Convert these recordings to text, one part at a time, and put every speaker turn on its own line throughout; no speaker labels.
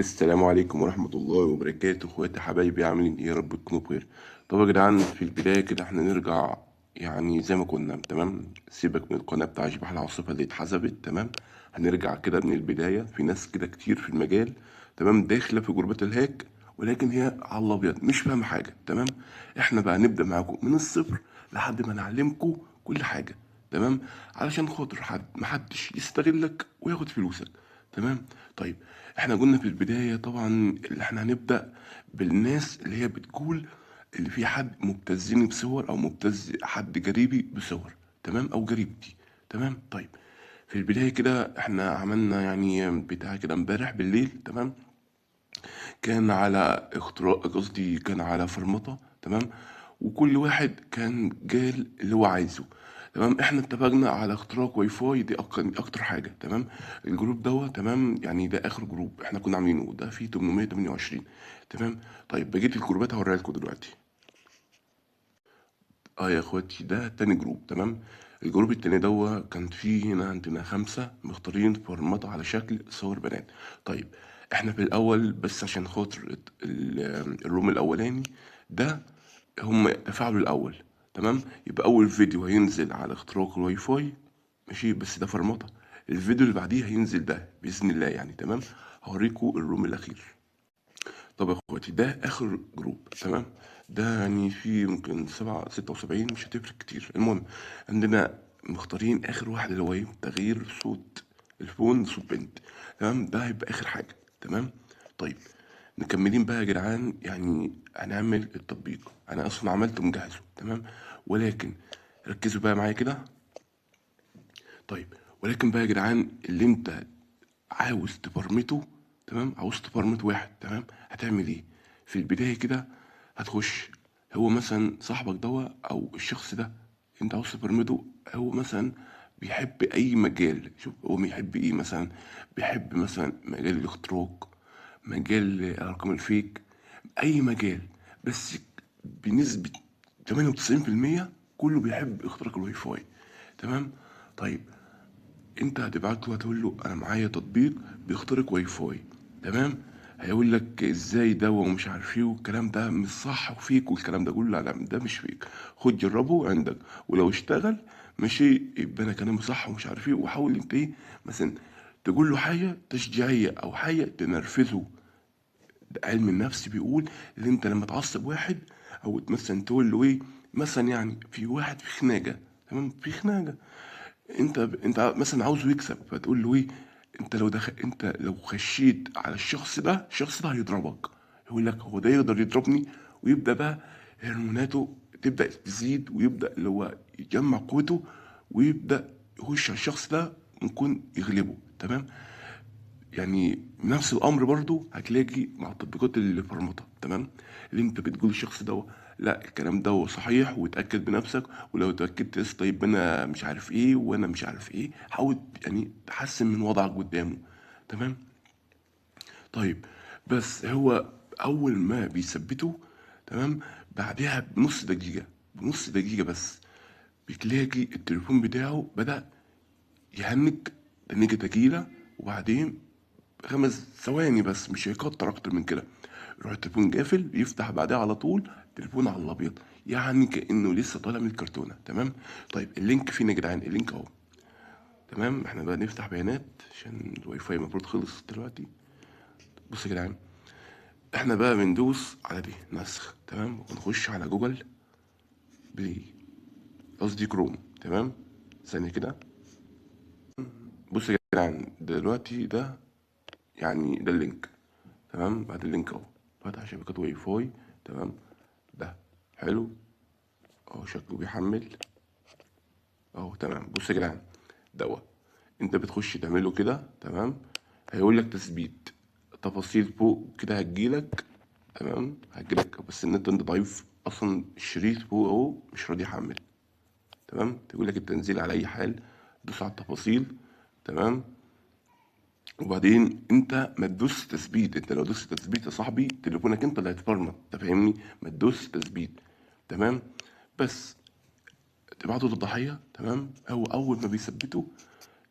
السلام عليكم ورحمة الله وبركاته، اخواتي حبايبي عاملين ايه؟ يا رب تكونوا بخير. طب يا جدعان، في البداية كده احنا نرجع يعني زي ما كنا. تمام، سيبك من القناة بتاع اشباح العاصفة اللي اتحذفت. تمام، هنرجع كده من البداية. في ناس كده كتير في المجال تمام داخلة في جروبات الهاك، ولكن هي على الابيض مش فاهمة حاجة. تمام، احنا بقى نبدأ معاكم من الصفر لحد ما نعلمكم كل حاجة. تمام، علشان خاطر محدش يستغلك وياخد فلوسك. تمام. طيب، احنا قلنا في البداية طبعا اللي احنا هنبدأ بالناس اللي هي بتقول اللي في حد مبتزني بصور او مبتز حد قريبي بصور. تمام، او قريبتي. تمام. طيب، في البداية كده احنا عملنا يعني بتاع كده امبارح بالليل. تمام، كان على اختراق، قصدي كان على فرمطة. تمام، وكل واحد كان قال اللي هو عايزه. تمام، احنا اتفقنا على اختراق واي فاي، دي اكتر حاجة. تمام، الجروب دوت. تمام، يعني ده اخر جروب احنا كنا عاملينه، ده فيه 828. تمام. طيب، بقية الجروبات هوريها لكم دلوقتي. اه يا اخواتي، ده تاني جروب. تمام، الجروب التاني كان فيه هنا عندنا 5 مختارين فورمات على شكل صور بنات. طيب، احنا في الاول بس عشان خاطر الروم الاولاني ده هم تفاعلوا الاول. تمام، يبقى اول فيديو هينزل على اختراق الواي فاي، ماشي، بس ده فرمطة. الفيديو اللي بعديه هينزل ده باذن الله يعني. تمام، هوريكم الروم الاخير. طب يا اخواتي، ده اخر جروب. تمام، ده يعني في ممكن 76، مش هتفرق كتير. المهم، عندنا مختارين اخر واحد اللي هو ايه، تغيير صوت الفون صوت بنت. تمام، ده هيبقى اخر حاجة. تمام. طيب، مكملين بقى يا جدعان، يعني هنعمل التطبيق. انا اصلا عملته مجهزه. تمام، ولكن ركزوا بقى معايا كده. طيب، ولكن بقى يا جدعان اللي انت عاوز تبرمته. تمام، عاوز تبرمت واحد. تمام، هتعمل ايه؟ في البدايه كده هتخش، هو مثلا صاحبك او الشخص ده انت عاوز تبرمته، هو مثلا بيحب اي مجال. شوف هو بيحب ايه مثلا. بيحب مثلا مجال الاختراق، مجال الارقام الفيك، اي مجال. بس بنسبه 98% كله بيحب اختراق الواي فاي. تمام. طيب، انت هتبعت له هتقول له انا معايا تطبيق بيخترق واي فاي. تمام، هيقول لك ازاي ده ومش عارف ايه، والكلام ده مش صح وفيك والكلام ده كله. لا لا، ده مش فيك. خد جربه عندك، ولو اشتغل ماشي يبقى انا كلامي صح ومش عارف ايه. وحاول انت ايه مثلا تقول له حاجه تشجيعيه او حاجه تنرفزه. ده علم النفس بيقول ان انت لما تعصب واحد او مثلا تقول له ايه، مثلا يعني في واحد في خناقه. تمام، في خناقه، انت مثلا عاوزه يكسب، فتقول له ايه، انت لو خشيت على الشخص ده هيضربك. يقول لك هو ده يقدر يضربني؟ ويبدا بقى هرموناته تبدا تزيد، ويبدا اللي هو يجمع قوته، ويبدا يخش على الشخص ده ممكن يغلبه. تمام، يعني نفس الامر برضو هتلاقي مع التطبيقات اللي فرمطه. تمام، اللي انت بتقول الشخص لا الكلام ده صحيح وتاكد بنفسك، ولو اتاكدت يا اسطى طيب انا مش عارف ايه وانا مش عارف ايه، حاول يعني تحسن من وضعك قدامه. تمام. طيب، بس هو اول ما بيثبته، تمام، بعدها بنص دقيقه بس بتلاقي التليفون بتاعه بدأ يهنج تنيجة تقيلة. وبعدين 5 ثواني بس، مش هيكتر اكتر من كده، يروح التليفون قافل، يفتح بعدها على طول تليفون على الابيض، يعني كانه لسه طالع من الكرتونه. تمام. طيب، اللينك فين يا جدعان؟ اللينك اهو. تمام، احنا بقى نفتح بيانات عشان الواي فاي المفروض خلص دلوقتي. بص يا جدعان، احنا بقى بندوس على دي نسخ. تمام، ونخش على جوجل بلاي، قصدي كروم. تمام، ثانيه كده. بص يا جدعان، دلوقتي ده يعني ده اللينك. تمام، بعد اللينك اهو، فتح شبكة واي فاي. تمام، ده حلو اهو، شكله بيحمل اهو. تمام، بص يا جدعان، دوت انت بتخش تعمله كده. تمام، هيقول لك تثبيت تفاصيل فوق كده هتجيلك. تمام، هتجيلك بس النت انت ضعيف اصلا، الشريط فوق اهو مش راضي يحمل. تمام، تقول لك التنزيل على اي حال، دوس على التفاصيل. تمام، وبعدين انت ما تدوس تثبيت. انت لو دوست تثبيت يا صاحبي تليفونك انت اللي هيتفرمط. انت فاهمني؟ ما تدوس تثبيت. تمام، بس تبعته للضحيه. تمام، هو اول ما بيثبته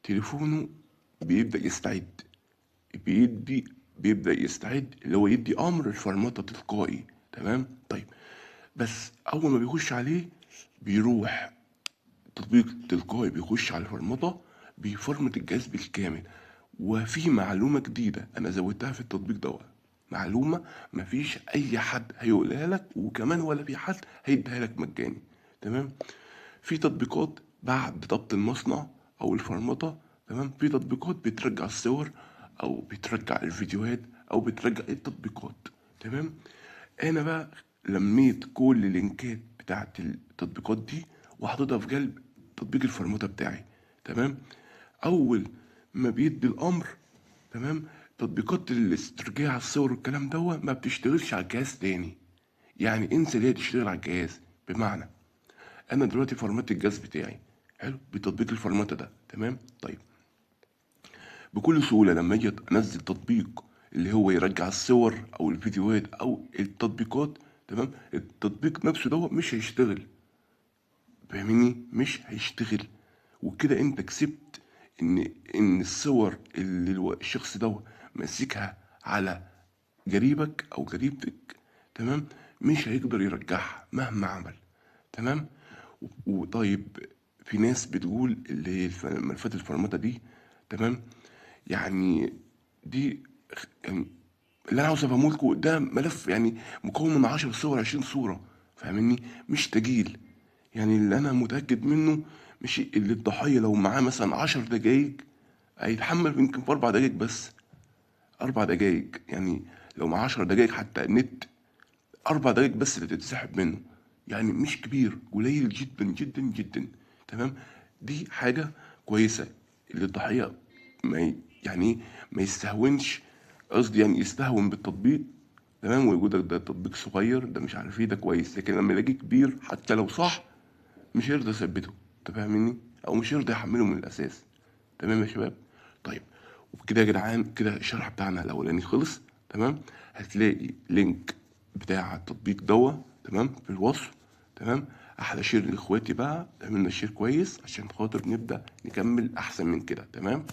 تليفونه بيبدا يستعد، بيدي بيبدأ يستعد اللي هو يدي امر الفرمطة تلقائي. تمام. طيب بس اول ما بيخش عليه بيروح تطبيق تلقائي بيخش على الفرمطة، بيفرمط الجهاز بالكامل. وفي معلومة جديدة أنا زودتها في التطبيق دوت، معلومة مفيش أي حد هيقولها لك، وكمان ولا في حد هيديها لك مجاني. تمام. في تطبيقات بعد ضبط المصنع أو الفرمطة، تمام، في تطبيقات بترجع الصور أو بترجع الفيديوهات أو بترجع التطبيقات. تمام. أنا بقى لميت كل اللينكات بتاعت التطبيقات دي وحطيتها في قلب تطبيق الفرمطة بتاعي. تمام. أول ما بيدي الأمر، تمام، تطبيقات الاسترجاع الصور والكلام دوت ما بتشتغلش على الجهاز تاني. يعني انسى اللي هي تشتغل على الجهاز. بمعنى انا دلوقتي فرمت الجهاز بتاعي، حلو، بتطبيق الفرمته ده. تمام. طيب بكل سهوله لما اجي انزل تطبيق اللي هو يرجع الصور او الفيديوهات او التطبيقات، تمام، التطبيق نفسه دوت مش هيشتغل. فاهمني؟ مش هيشتغل. وكده انت كسبت ان الصور اللي الشخص ده ماسكها على جريبك او جريبتك، تمام، مش هيقدر يرجعها مهما عمل. تمام. وطيب في ناس بتقول اللي هي ملفات الفرمطة دي، تمام، يعني دي يعني اللي انا عاوز افهمه لكم ده ملف يعني مكون من 10 صور 20 صورة. فاهمني؟ مش تجيل. يعني اللي انا متأكد منه مش اللي الضحية لو معاه مثلا 10 دقايق هيتحمل يمكن في 4 دقايق بس. 4 دقايق يعني لو معاه 10 دقايق حتى النت، 4 دقايق بس اللي تتسحب منه. يعني مش كبير، قليل جدا جدا جدا. تمام. دي حاجة كويسة اللي الضحية يعني ايه ما يستهونش، قصدي يعني يستهون بالتطبيق. تمام. ويقول ده تطبيق صغير ده مش عارف ايه ده كويس، لكن لما يلاقيه كبير حتى لو صح مش هيرضى يثبته. انت فاهمني؟ او مش هيرضى يحمله من الاساس. تمام يا شباب. طيب وبكده يا جدعان كده الشرح بتاعنا الاولاني خلص. تمام. هتلاقي لينك بتاع التطبيق دوا، تمام، في الوصف. تمام. احلى شير لاخواتي بقى، عملنا شير كويس عشان خاطر نبدا نكمل احسن من كده. تمام.